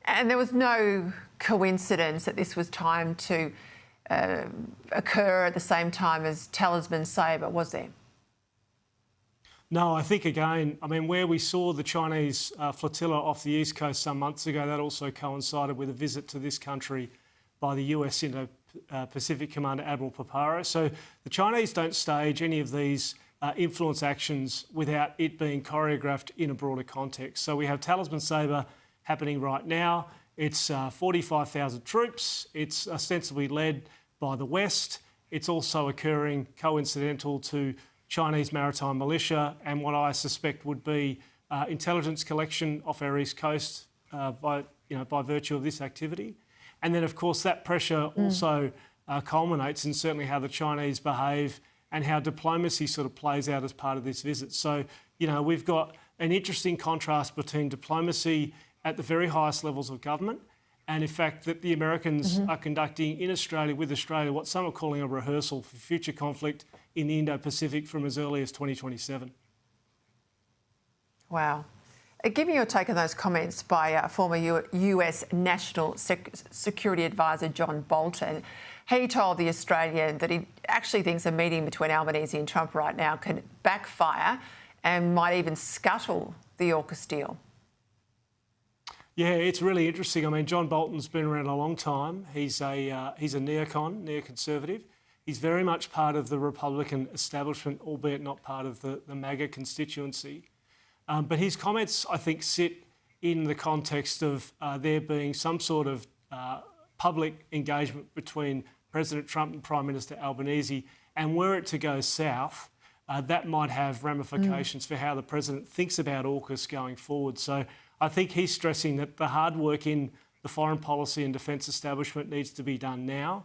And there was no coincidence that this was timed to occur at the same time as Talisman Sabre, was there? No, I think, again, I mean, where we saw the Chinese flotilla off the east coast some months ago, that also coincided with a visit to this country by the US Indo-Pacific Commander Admiral Paparo. So the Chinese don't stage any of these influence actions without it being choreographed in a broader context. So we have Talisman Sabre happening right now. It's 45,000 troops. It's ostensibly led by the West. It's also occurring coincidental to Chinese maritime militia and what I suspect would be intelligence collection off our east coast by virtue of this activity. And then, of course, that pressure also culminates in certainly how the Chinese behave and how diplomacy sort of plays out as part of this visit. So, we've got an interesting contrast between diplomacy at the very highest levels of government and, in fact, that the Americans are conducting in Australia, with Australia, what some are calling a rehearsal for future conflict in the Indo-Pacific from as early as 2027. Wow. Give me your take on those comments by former US National Security Advisor John Bolton. He told The Australian that he actually thinks a meeting between Albanese and Trump right now can backfire and might even scuttle the AUKUS deal. Yeah, it's really interesting. I mean, John Bolton's been around a long time. He's a neoconservative. He's very much part of the Republican establishment, albeit not part of the MAGA constituency. But his comments, I think, sit in the context of there being some sort of public engagement between President Trump and Prime Minister Albanese, and were it to go south, that might have ramifications for how the President thinks about AUKUS going forward. So I think he's stressing that the hard work in the foreign policy and defence establishment needs to be done now.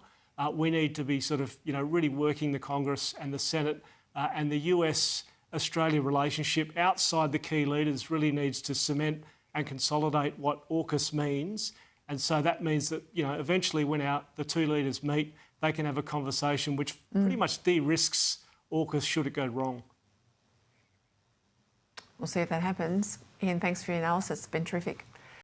We need to be sort of, really working the Congress and the Senate and the US-Australia relationship outside the key leaders really needs to cement and consolidate what AUKUS means. And so that means that, eventually when the two leaders meet, they can have a conversation which pretty much de-risks AUKUS should it go wrong. We'll see if that happens. Ian, thanks for your analysis. It's been terrific.